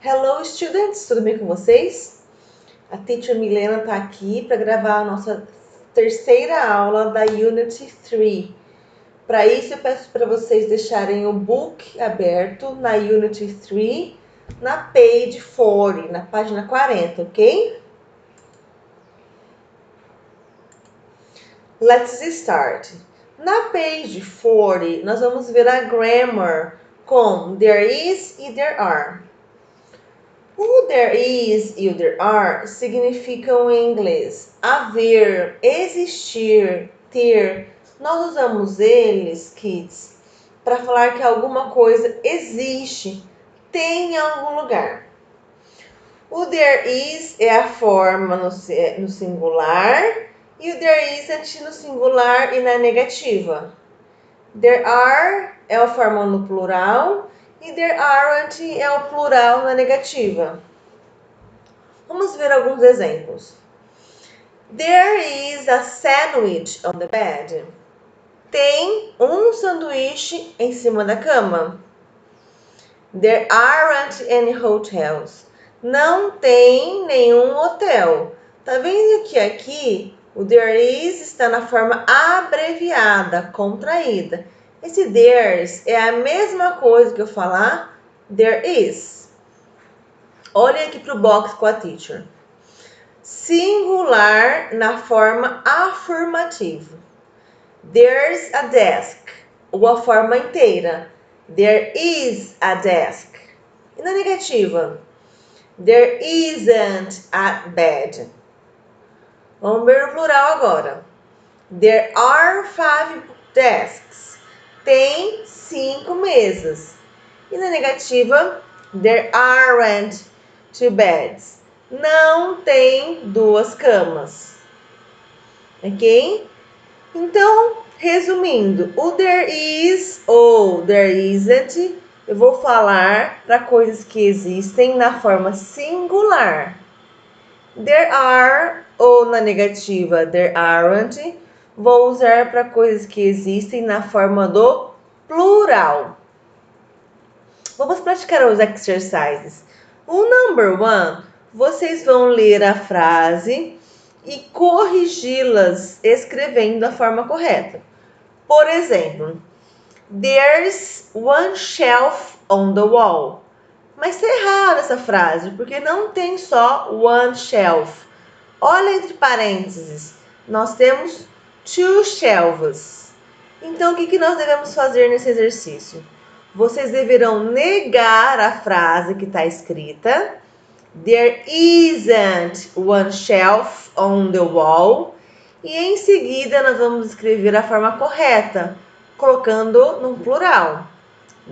Hello, students! Tudo bem com vocês? A Teacher Milena está aqui para gravar a nossa terceira aula da Unity 3. Para isso, eu peço para vocês deixarem o book aberto na Unity 3, na page 40, na página 40, ok? Let's start. Na page 40, nós vamos ver a grammar com there is e there are. O there is e o there are significam em inglês haver, existir, ter. Nós usamos eles, kids, para falar que alguma coisa existe, tem em algum lugar. O there is é a forma no singular e o there isn't no singular e na negativa. There are é a forma no plural e there aren't é o plural na negativa. Vamos ver alguns exemplos. There is a sandwich on the bed. Tem um sanduíche em cima da cama. There aren't any hotels. Não tem nenhum hotel. Tá vendo que aqui o there is está na forma abreviada, contraída. Esse there's é a mesma coisa que eu falar there is. Olhem aqui para o box com a teacher. Singular na forma afirmativa. There's a desk. Ou a forma inteira. There is a desk. E na negativa? There isn't a bed. Vamos ver o plural agora. There are 5 desks. Tem 5 mesas. E na negativa? There aren't 2 beds. Não tem 2 camas. Ok? Então, resumindo, o there is ou there isn't, eu vou falar para coisas que existem na forma singular. There are ou na negativa there aren't, vou usar para coisas que existem na forma do plural. Vamos praticar os exercises. O number 1, vocês vão ler a frase e corrigi-las escrevendo da forma correta. Por exemplo, there's one shelf on the wall. Mas está errada essa frase, porque não tem só one shelf. Olha entre parênteses, nós temos 2 shelves. Então, o que nós devemos fazer nesse exercício? Vocês deverão negar a frase que está escrita. There isn't one shelf on the wall. E em seguida nós vamos escrever a forma correta, colocando no plural.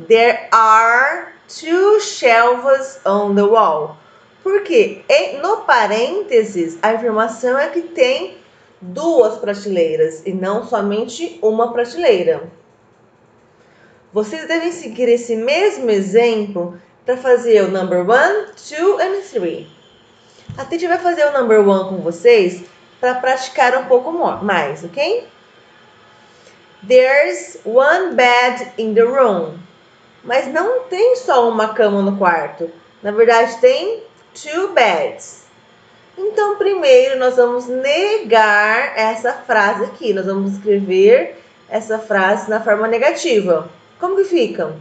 There are 2 shelves on the wall. Porque no parênteses a informação é que tem 2 prateleiras e não somente uma prateleira. Vocês devem seguir esse mesmo exemplo para fazer o number 1, 2 and 3. A teacher vai fazer o number 1 com vocês para praticar um pouco mais, ok? There's one bed in the room. Mas não tem só uma cama no quarto. Na verdade, tem 2 beds. Então, primeiro, nós vamos negar essa frase aqui. Nós vamos escrever essa frase na forma negativa. Como que fica?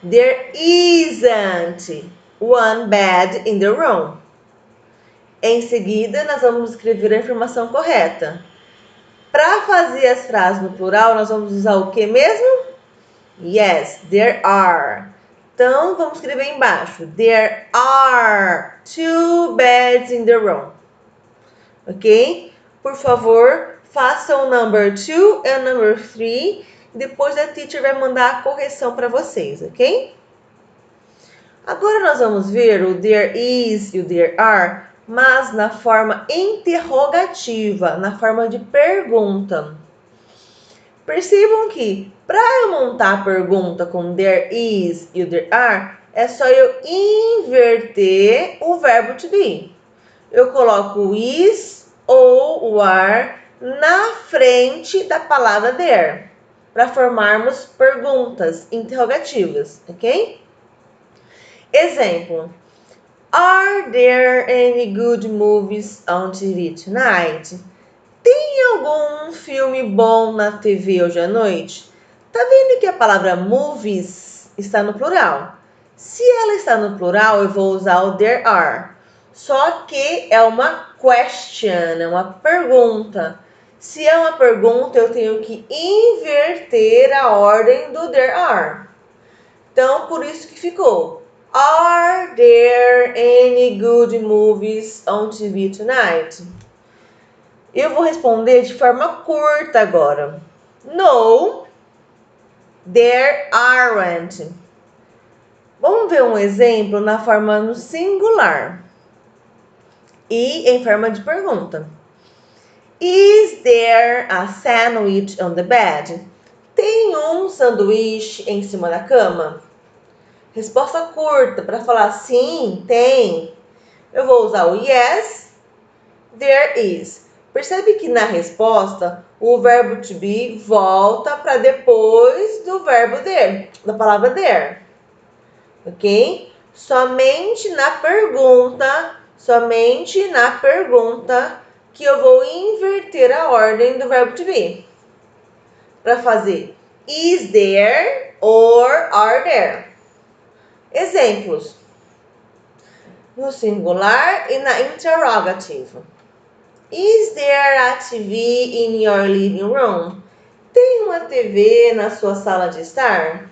There isn't one bed in the room. Em seguida, nós vamos escrever a informação correta. Para fazer as frases no plural, nós vamos usar o que mesmo? Yes, there are. Então, vamos escrever embaixo. There are 2 beds in the room. Ok? Por favor, façam o number 2 e o number 3. Depois a teacher vai mandar a correção para vocês, ok? Agora nós vamos ver o there is e o there are, mas na forma interrogativa, na forma de pergunta. Percebam que para eu montar a pergunta com there is e o there are, é só eu inverter o verbo to be. Eu coloco o is ou o are na frente da palavra there, para formarmos perguntas interrogativas, ok? Exemplo. Are there any good movies on TV tonight? Tem algum filme bom na TV hoje à noite? Tá vendo que a palavra movies está no plural? Se ela está no plural, eu vou usar o there are. Só que é uma question, é uma pergunta. Se é uma pergunta, eu tenho que inverter a ordem do there are. Então, por isso que ficou: Are there any good movies on TV tonight? Eu vou responder de forma curta agora. No, there aren't. Vamos ver um exemplo na forma no singular e em forma de pergunta. Is there a sandwich on the bed? Tem um sanduíche em cima da cama? Resposta curta, para falar sim, tem. Eu vou usar o yes, there is. Percebe que na resposta o verbo to be volta para depois do verbo there, da palavra there. Ok? Somente na pergunta que eu vou inverter a ordem do verbo to be. Para fazer is there or are there. Exemplos. No singular e na interrogative. Is there a TV in your living room? Tem uma TV na sua sala de estar?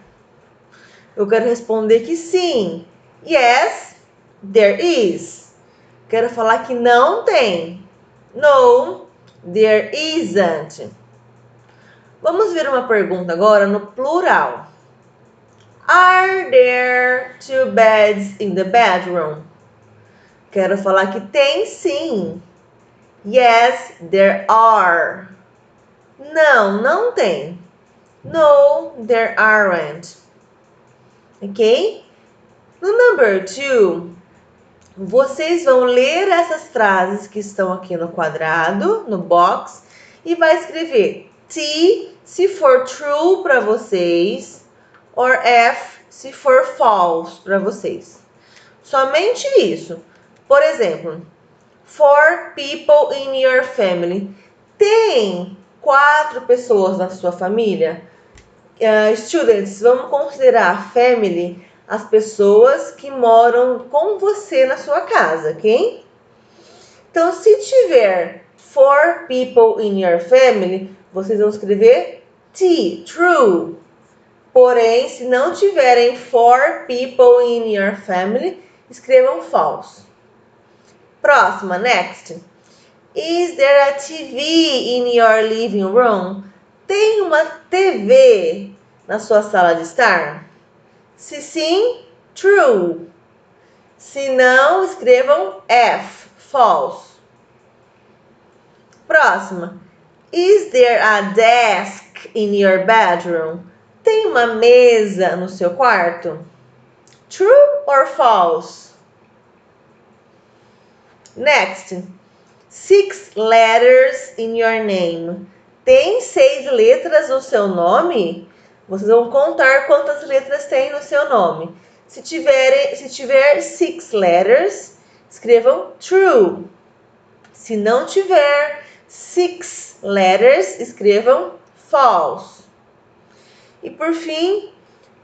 Eu quero responder que sim. Yes, there is. Quero falar que não tem. No, there isn't. Vamos ver uma pergunta agora no plural. Are there two beds in the bedroom? Quero falar que tem sim. Yes, there are. Não, não tem. No, there aren't. Ok? No number 2, vocês vão ler essas frases que estão aqui no quadrado, no box, e vai escrever T se for true para vocês, or F se for false para vocês. Somente isso. Por exemplo, 4 people in your family. Tem 4 pessoas na sua família? Students, vamos considerar family as pessoas que moram com você na sua casa, ok? Então, se tiver 4 people in your family, vocês vão escrever T, true. Porém, se não tiverem 4 people in your family, escrevam false. Próxima, next. Is there a TV in your living room? Tem uma TV na sua sala de estar? Se sim, true. Se não, escrevam F, false. Próxima. Is there a desk in your bedroom? Tem uma mesa no seu quarto? True or false? Next. 6 letters in your name. Tem 6 letras no seu nome? Vocês vão contar quantas letras tem no seu nome. Se tiver 6 letters, escrevam true. Se não tiver 6 letters, escrevam false. E por fim,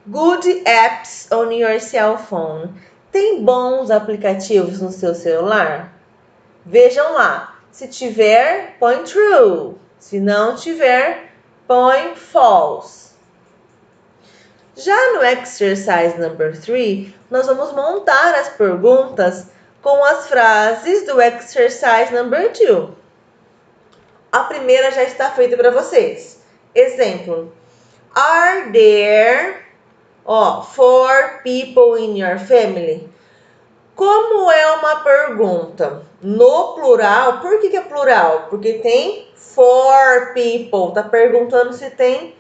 good apps on your cell phone. Tem bons aplicativos no seu celular? Vejam lá. Se tiver, põe true. Se não tiver, põe false. Já no exercise number 3, nós vamos montar as perguntas com as frases do exercise number 2. A primeira já está feita para vocês. Exemplo. Are there 4 people in your family? Como é uma pergunta no plural, por que é plural? Porque tem 4 people. Está perguntando se tem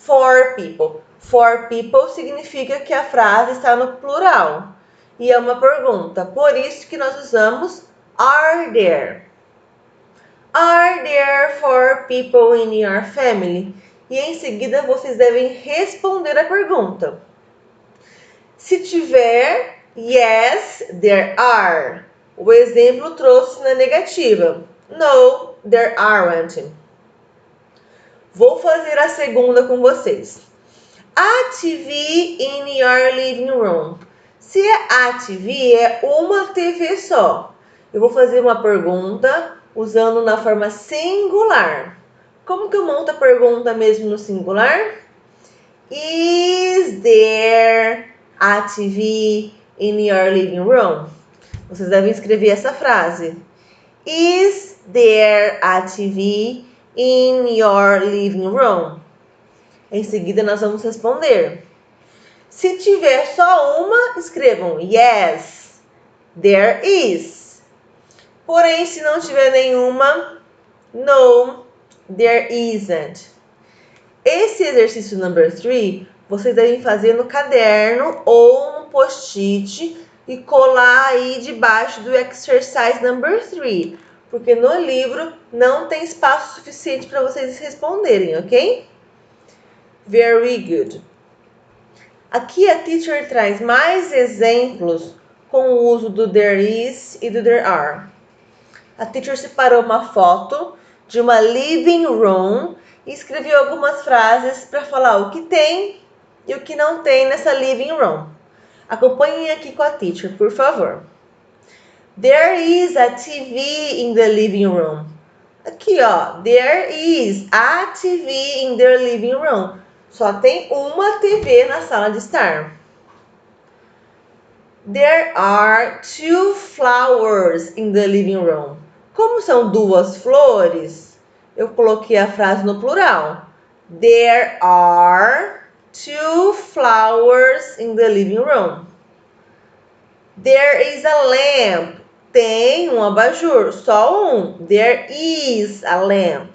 4 people. 4 people significa que a frase está no plural. E é uma pergunta. Por isso que nós usamos are there. Are there 4 people in your family? E em seguida vocês devem responder a pergunta. Se tiver, Yes, there are. O exemplo trouxe na negativa. No, there aren't. Vou fazer a segunda com vocês. A TV in your living room. Se a TV é uma TV só, eu vou fazer uma pergunta usando na forma singular. Como que eu monto a pergunta mesmo no singular? Is there a TV in your living room? Vocês devem escrever essa frase. Is there a TV in your living room? Em seguida, nós vamos responder. Se tiver só uma, escrevam yes, there is. Porém, se não tiver nenhuma, no, there isn't. Esse exercício number 3, vocês devem fazer no caderno ou no post-it e colar aí debaixo do exercise number 3, porque no livro não tem espaço suficiente para vocês responderem, ok? Very good. Aqui a teacher traz mais exemplos com o uso do there is e do there are. A teacher separou uma foto de uma living room e escreveu algumas frases para falar o que tem e o que não tem nessa living room. Acompanhem aqui com a teacher, por favor. There is a TV in the living room. Aqui, ó. There is a TV in the living room. Só tem uma TV na sala de estar. There are 2 flowers in the living room. Como são 2 flores, eu coloquei a frase no plural. There are 2 flowers in the living room. There is a lamp. Tem um abajur, só um. There is a lamp.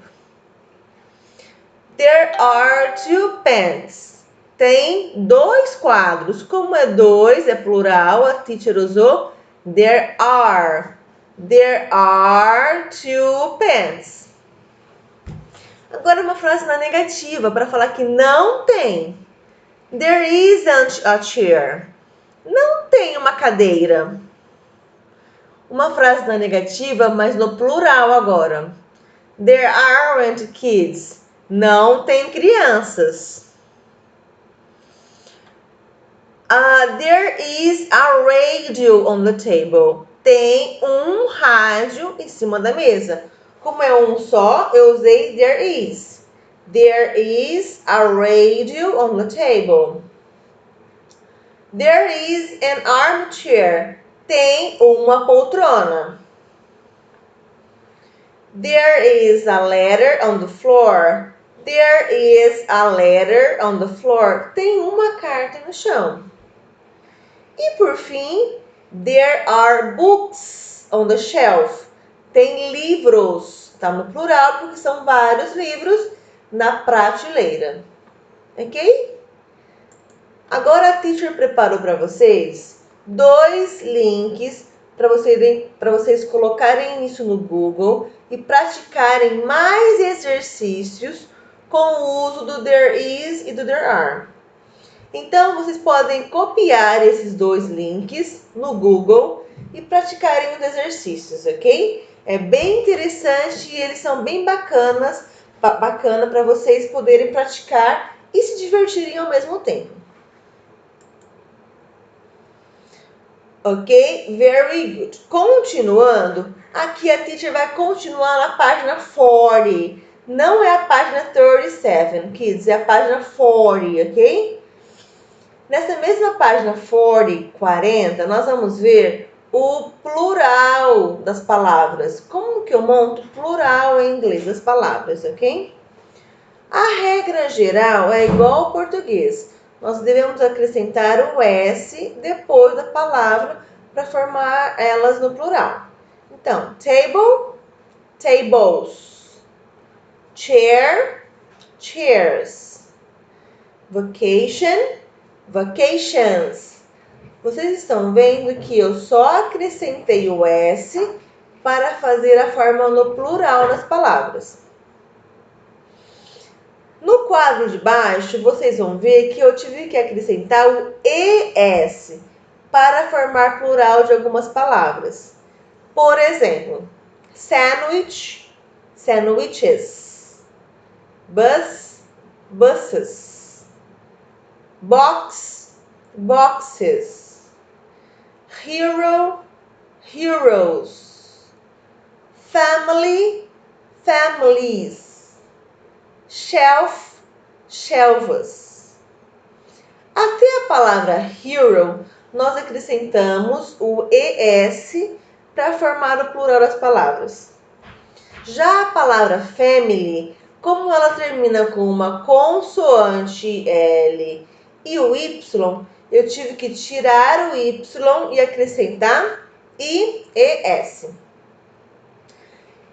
There are 2 pens. Tem 2 quadros. Como é 2, é plural, a teacher usou there are. There are 2 pens. Agora uma frase na negativa para falar que não tem. There isn't a chair. Não tem uma cadeira. Uma frase na negativa, mas no plural agora. There aren't kids. Não tem crianças. There is a radio on the table. Tem um rádio em cima da mesa. Como é um só, eu usei there is. There is a radio on the table. There is an armchair. Tem uma poltrona. There is a letter on the floor. There is a letter on the floor. Tem uma carta no chão. E por fim, there are books on the shelf. Tem livros. Está no plural porque são vários livros na prateleira. Ok? Agora a teacher preparou para vocês 2 links para vocês colocarem isso no Google e praticarem mais exercícios com o uso do there is e do there are. Então, vocês podem copiar esses 2 links no Google e praticarem os exercícios, ok? É bem interessante e eles são bem bacana para vocês poderem praticar e se divertirem ao mesmo tempo. Ok? Very good. Continuando, aqui a teacher vai continuar na página 40. Não é a página 37, kids, é a página 40, ok? Nessa mesma página 40, nós vamos ver o plural das palavras. Como que eu monto plural em inglês das palavras, ok? A regra geral é igual ao português. Nós devemos acrescentar o S depois da palavra para formar elas no plural. Então, table, tables. Chair, chairs. Vacation, vacations. Vocês estão vendo que eu só acrescentei o S para fazer a forma no plural das palavras. No quadro de baixo, vocês vão ver que eu tive que acrescentar o ES para formar plural de algumas palavras. Por exemplo, sandwich, sandwiches, bus, buses, box, boxes, hero, heroes, family, families, shelf, shelves. Até a palavra hero, nós acrescentamos o ES para formar o plural das palavras. Já a palavra family, como ela termina com uma consoante L e o Y, eu tive que tirar o Y e acrescentar IES.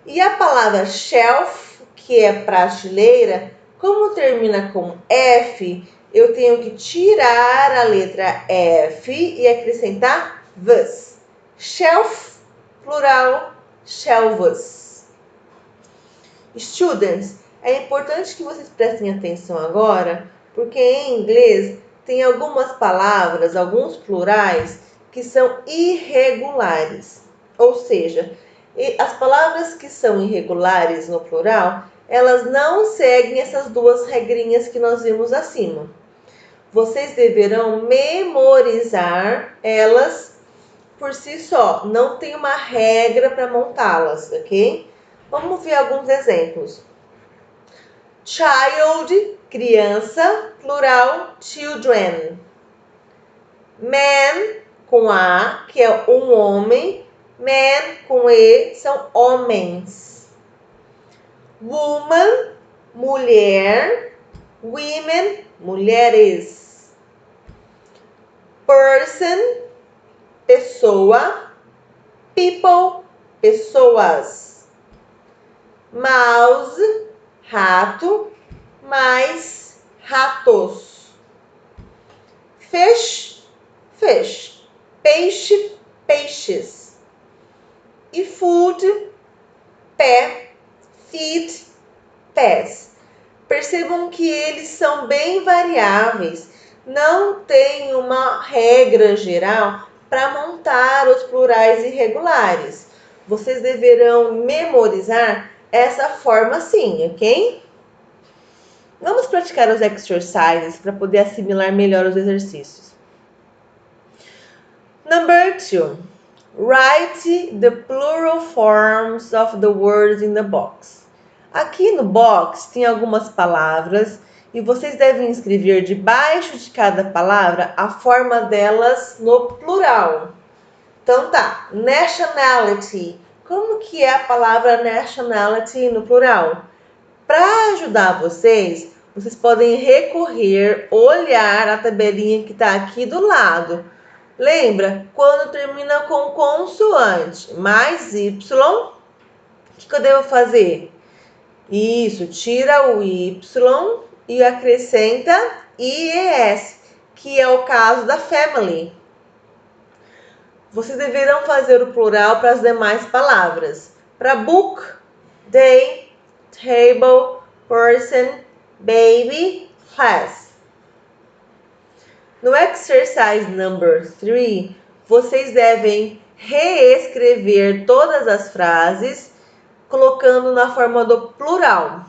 E a palavra shelf, que é prateleira, como termina com F, eu tenho que tirar a letra F e acrescentar vs. Shelf, plural, shelves. Students, é importante que vocês prestem atenção agora, porque em inglês tem algumas palavras, alguns plurais, que são irregulares. Ou seja, as palavras que são irregulares no plural, elas não seguem essas duas regrinhas que nós vimos acima. Vocês deverão memorizar elas por si só. Não tem uma regra para montá-las, ok? Vamos ver alguns exemplos. Child, criança, plural, children. Man, com A, que é um homem. Man, com E, são homens. Woman, mulher. Women, mulheres. Person, pessoa. People, pessoas. Mouse, rato. Mice, ratos. Fish, fish. Peixe, peixes. E food, pé. Feed, pés. Percebam que eles são bem variáveis. Não tem uma regra geral para montar os plurais irregulares. Vocês deverão memorizar essa forma sim, ok? Vamos praticar os exercises para poder assimilar melhor os exercícios. Number 2. Write the plural forms of the words in the box. Aqui no box tem algumas palavras e vocês devem escrever debaixo de cada palavra a forma delas no plural. Então tá, nationality. Como que é a palavra nationality no plural? Para ajudar vocês podem recorrer, olhar a tabelinha que está aqui do lado. Lembra? Quando termina com consoante mais Y, o que eu devo fazer? Isso, tira o Y e acrescenta IES, que é o caso da family. Vocês deverão fazer o plural para as demais palavras. Para book, day, table, person, baby, class. No exercise number 3, vocês devem reescrever todas as frases colocando na forma do plural.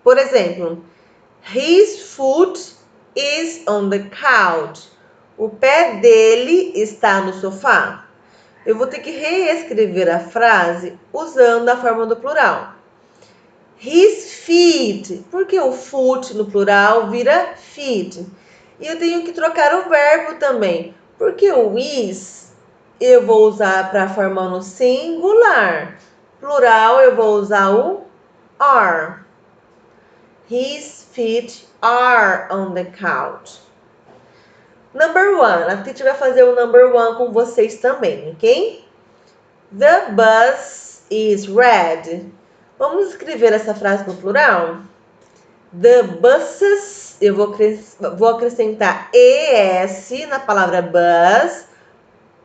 Por exemplo, his foot is on the couch. O pé dele está no sofá. Eu vou ter que reescrever a frase usando a forma do plural. His feet, porque o foot no plural vira feet. E eu tenho que trocar o verbo também, porque o is eu vou usar para formar no singular. Plural eu vou usar o are. His feet are on the couch. Number 1, a teacher vai fazer o number 1 com vocês também, ok? The bus is red. Vamos escrever essa frase no plural? The buses, eu vou acrescentar ES na palavra bus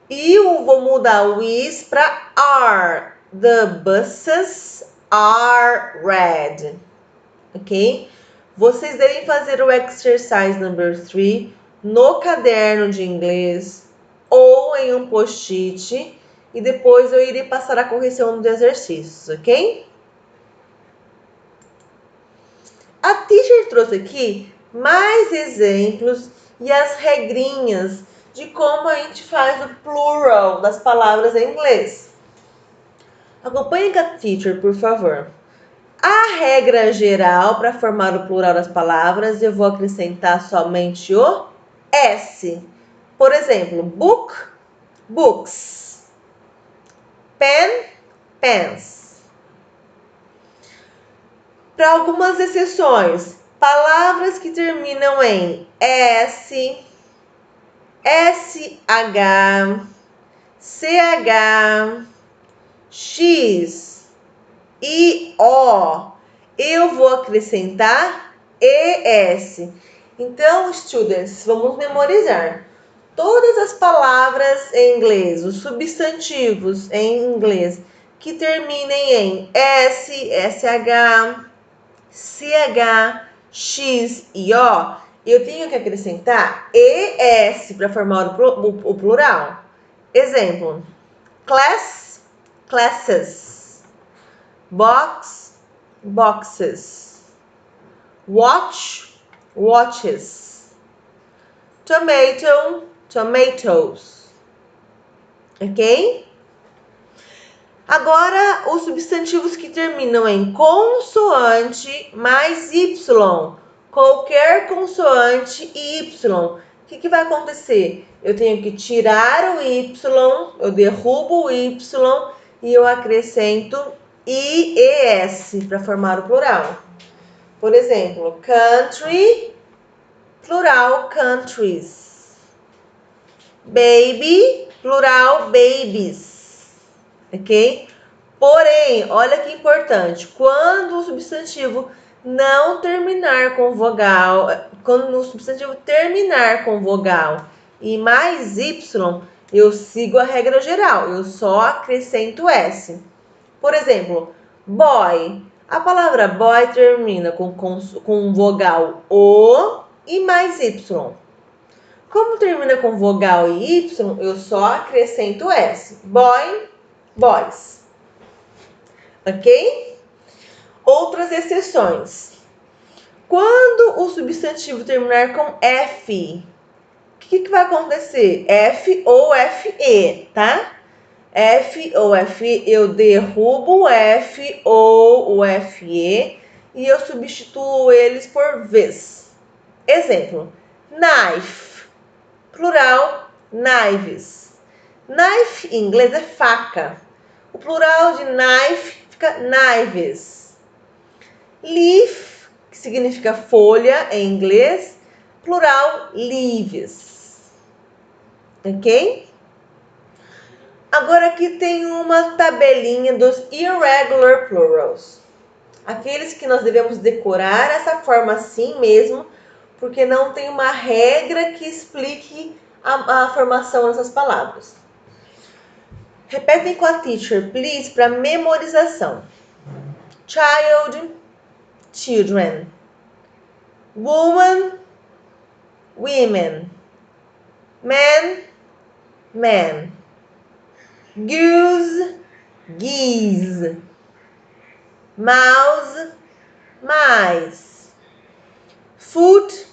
e eu vou mudar o is para are. The buses are red. Ok? Vocês devem fazer o exercise number 3 no caderno de inglês, ou em um post-it e depois eu irei passar a correção dos exercícios, ok? A teacher trouxe aqui mais exemplos e as regrinhas de como a gente faz o plural das palavras em inglês. Acompanhe com a teacher, por favor. A regra geral para formar o plural das palavras, eu vou acrescentar somente o S. Por exemplo, book, books. Pen, pens. Para algumas exceções, palavras que terminam em S, SH, CH, X e O, eu vou acrescentar ES. Então, students, vamos memorizar. Todas as palavras em inglês, os substantivos em inglês que terminem em S, SH, CH, X e O, eu tenho que acrescentar ES para formar o plural. Exemplo, class, classes, box, boxes, watch, watches, tomato, tomatoes. Ok? Agora, os substantivos que terminam em consoante mais Y. Qualquer consoante e Y. O que vai acontecer? Eu tenho que tirar o Y, eu derrubo o Y e eu acrescento IES para formar o plural. Por exemplo, country, plural countries. Baby, plural babies. Ok? Porém, olha que importante, quando o substantivo não terminar com vogal, quando o substantivo terminar com vogal e mais Y, eu sigo a regra geral, eu só acrescento S. Por exemplo, boy. A palavra boy termina com vogal O e mais Y. Como termina com vogal e Y, eu só acrescento S. Boy, boys. Ok? Outras exceções. Quando o substantivo terminar com F, o que vai acontecer? F ou FE, tá? F ou FE, eu derrubo o F ou o FE e eu substituo eles por Vs. Exemplo, knife, plural, knives. Knife em inglês é faca. O plural de knife fica knives. Leaf, que significa folha em inglês, plural leaves. Ok? Agora aqui tem uma tabelinha dos irregular plurals. Aqueles que nós devemos decorar essa forma assim mesmo, porque não tem uma regra que explique a formação dessas palavras. Repetem com a teacher, please, para memorização. Child, children. Woman, women. Man, man. Goose, geese. Mouse, mice. Foot,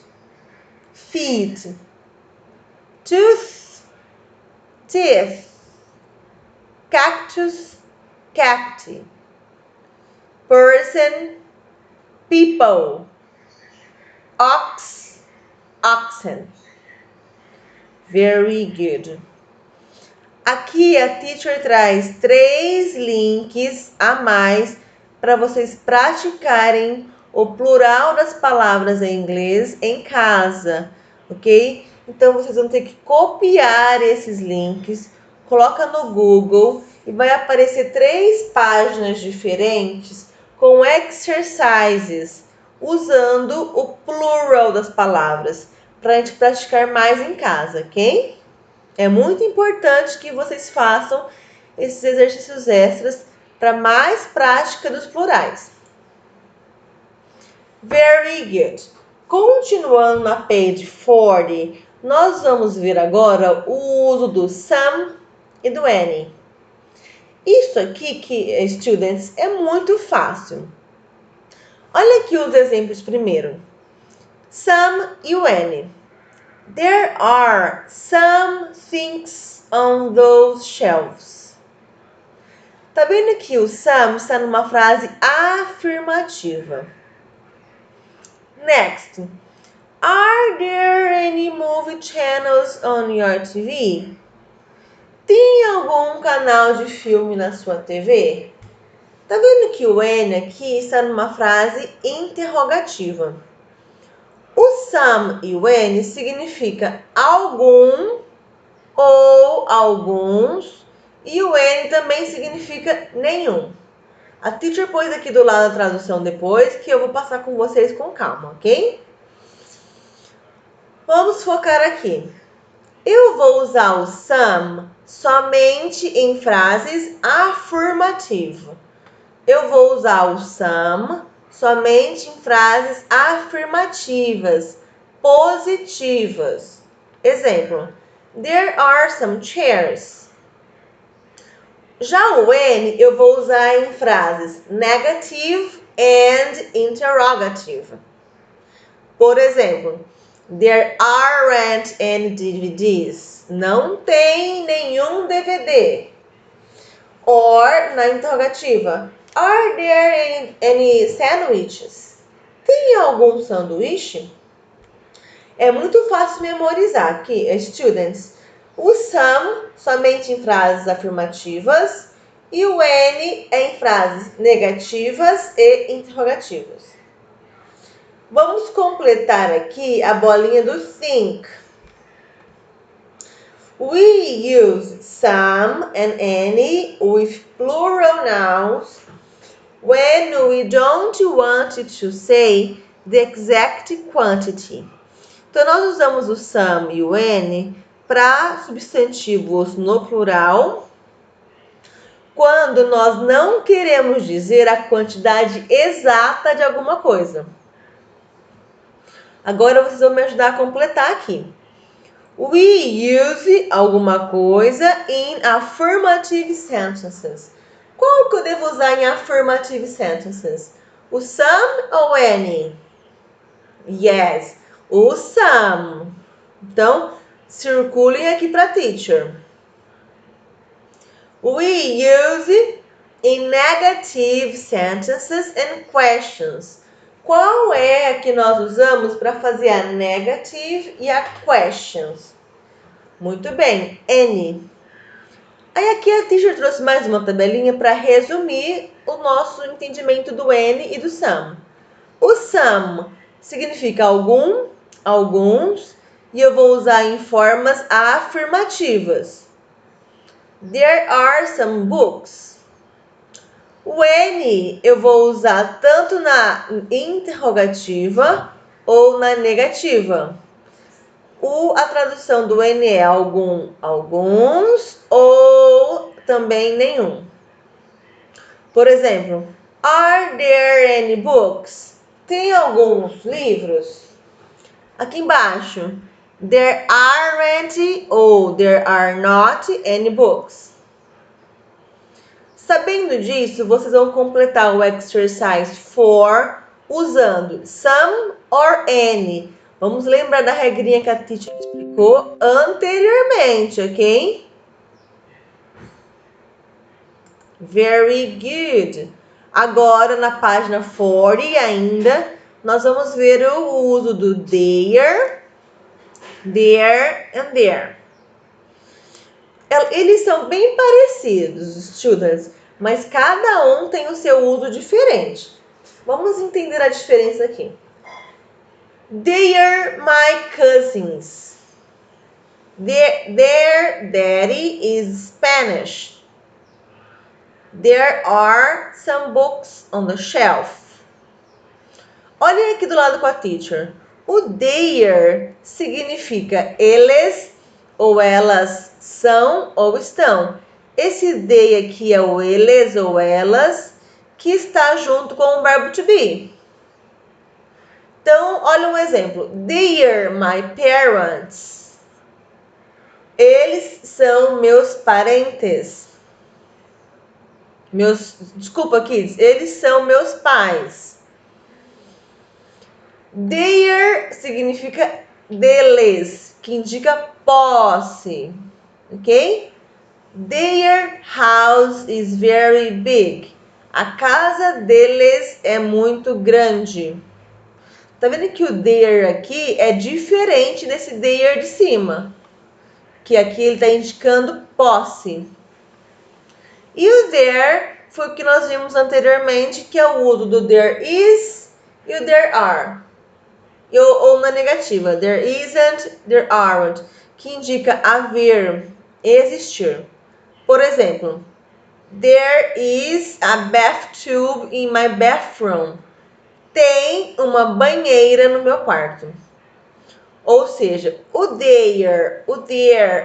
feet. Tooth, teeth. Cactus, cacti. Person, people. Ox, oxen. Very good. Aqui a teacher traz 3 links a mais para vocês praticarem o plural das palavras em inglês em casa, ok? Então vocês vão ter que copiar esses links, coloca no Google e vai aparecer 3 páginas diferentes com exercises usando o plural das palavras para a gente praticar mais em casa, ok? É muito importante que vocês façam esses exercícios extras para mais prática dos plurais. Very good. Continuando na page 40, Nós vamos ver agora o uso do some e do any. Isso aqui, students, é muito fácil. Olha aqui os exemplos primeiro. Some e o any. There are some things on those shelves. Tá vendo que o some está numa frase afirmativa. Next. Are there any movie channels on your TV? Tem algum canal de filme na sua TV? Tá vendo que o N aqui está numa frase interrogativa. O some e o N significa algum ou alguns e o N também significa nenhum. A teacher pôs aqui do lado a tradução depois que eu vou passar com vocês com calma, ok? Vamos focar aqui. Eu vou usar o some somente em frases afirmativas. Eu vou usar o some somente em frases afirmativas, positivas. Exemplo: There are some chairs. Já o N eu vou usar em frases negative and interrogative. Por exemplo, There aren't any DVDs. Não tem nenhum DVD. Or, na interrogativa, Are there any sandwiches? Tem algum sanduíche? É muito fácil memorizar aqui, students. O some somente em frases afirmativas e o N é em frases negativas e interrogativas. Vamos completar aqui a bolinha do think. We use some and any with plural nouns when we don't want to say the exact quantity. Então, nós usamos o some e o any para substantivos no plural quando nós não queremos dizer a quantidade exata de alguma coisa. Agora, vocês vão me ajudar a completar aqui. We use alguma coisa in affirmative sentences. Qual que eu devo usar em affirmative sentences? O some ou any? Yes, o some. Então, circulem aqui para teacher. We use in negative sentences and questions. Qual é a que nós usamos para fazer a negative e a questions? Muito bem, any. Aí aqui a teacher trouxe mais uma tabelinha para resumir o nosso entendimento do any e do some. O some significa algum, alguns, e eu vou usar em formas afirmativas. There are some books. O any eu vou usar tanto na interrogativa ou na negativa. A tradução do any é algum, alguns ou também nenhum. Por exemplo, are there any books? Tem alguns livros? Aqui embaixo, there aren't ou there are not any books. Sabendo disso, vocês vão completar o exercise 4 usando some or any. Vamos lembrar da regrinha que a teacher explicou anteriormente, ok? Very good. Agora, na página 40 ainda, nós vamos ver o uso do there and there. Eles são bem parecidos, students, mas cada um tem o seu uso diferente. Vamos entender a diferença aqui. They are my cousins. Their daddy is Spanish. There are some books on the shelf. Olhem aqui do lado com a teacher. O their significa eles ou elas são ou estão. Esse they aqui é o eles ou elas que está junto com o verbo to be. Então, olha um exemplo. They are my parents. Eles são meus parentes. Desculpa, kids. Eles são meus pais. Their significa deles, que indica posse, ok? Their house is very big. A casa deles é muito grande. Tá vendo que o their aqui é diferente desse their de cima? Que aqui ele está indicando posse. E o there foi o que nós vimos anteriormente, que é o uso do there is e o there are. Ou na negativa, there isn't, there aren't, que indica haver, existir. Por exemplo, there is a bathtub in my bathroom. Tem uma banheira no meu quarto. Ou seja, o there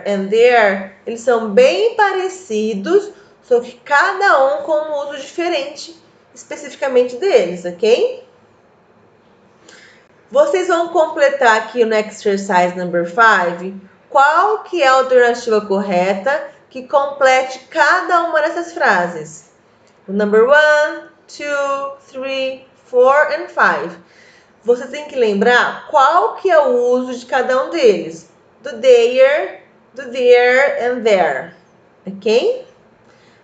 and there, eles são bem parecidos, só que cada um com um uso diferente, especificamente deles, ok? Vocês vão completar aqui no exercise number 5 qual que é a alternativa correta que complete cada uma dessas frases. Number 1, 2, 3, 4 and 5. Você tem que lembrar qual que é o uso de cada um deles. Do there, do there and there. Ok?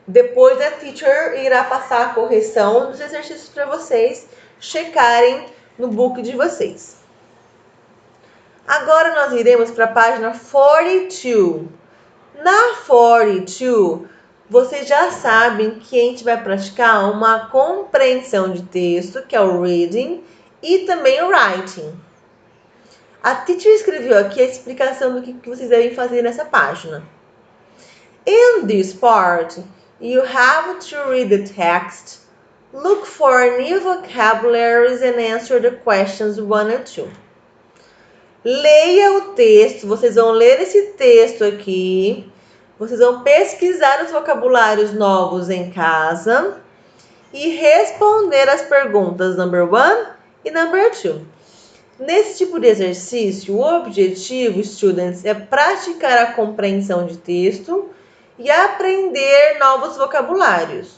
Depois a teacher irá passar a correção dos exercícios para vocês checarem no book de vocês. Agora nós iremos para a página 42. Na 42, vocês já sabem que a gente vai praticar uma compreensão de texto, que é o reading, e também o writing. A teacher escreveu aqui a explicação do que vocês devem fazer nessa página. In this part, you have to read the text, look for new vocabularies and answer the questions 1 and 2. Leia o texto, vocês vão ler esse texto aqui, vocês vão pesquisar os vocabulários novos em casa e responder as perguntas number 1 e number 2. Nesse tipo de exercício, o objetivo, students, é praticar a compreensão de texto e aprender novos vocabulários.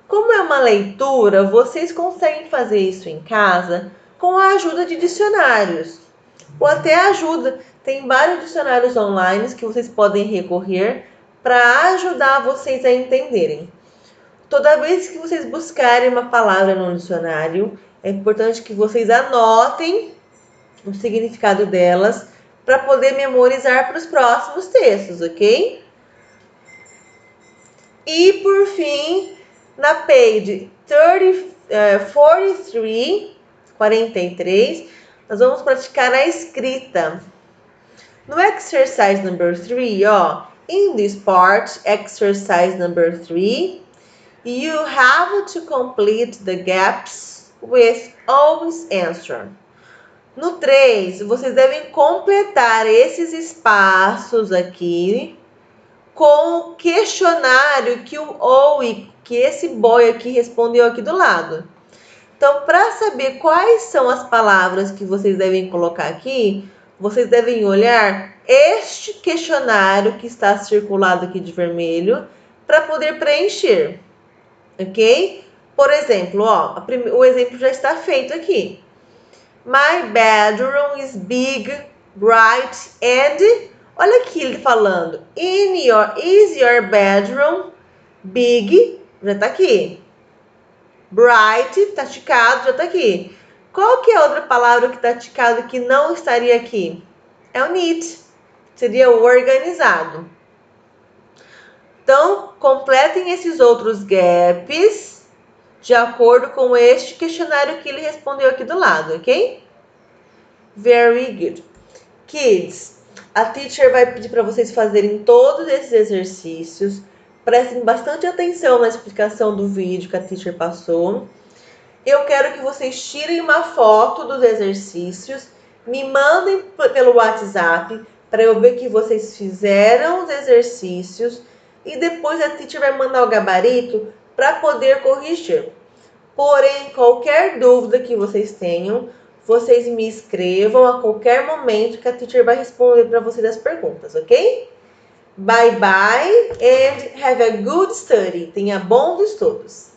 Como é uma leitura, vocês conseguem fazer isso em casa com a ajuda de dicionários. Ou até ajuda. Tem vários dicionários online que vocês podem recorrer para ajudar vocês a entenderem. Toda vez que vocês buscarem uma palavra no dicionário, é importante que vocês anotem o significado delas para poder memorizar para os próximos textos, ok? E por fim, na page 43, nós vamos praticar a escrita. No exercise number 3, in this part, exercise number 3, you have to complete the gaps with always answer. No 3, vocês devem completar esses espaços aqui com o questionário que que esse boy aqui respondeu aqui do lado. Então, para saber quais são as palavras que vocês devem colocar aqui, vocês devem olhar este questionário que está circulado aqui de vermelho para poder preencher, ok? Por exemplo, o exemplo já está feito aqui. My bedroom is big, bright and... Olha aqui ele falando. Is your bedroom big? Já está aqui. Bright, está ticado, já está aqui. Qual que é a outra palavra que está ticado que não estaria aqui? É o neat. Seria o organizado. Então, completem esses outros gaps de acordo com este questionário que ele respondeu aqui do lado, ok? Very good. Kids, a teacher vai pedir para vocês fazerem todos esses exercícios. Prestem bastante atenção na explicação do vídeo que a teacher passou. Eu quero que vocês tirem uma foto dos exercícios, me mandem pelo WhatsApp para eu ver que vocês fizeram os exercícios e depois a teacher vai mandar o gabarito para poder corrigir. Porém, qualquer dúvida que vocês tenham, vocês me escrevam a qualquer momento que a teacher vai responder para vocês as perguntas, ok? Bye bye and have a good study. Tenha bons estudos.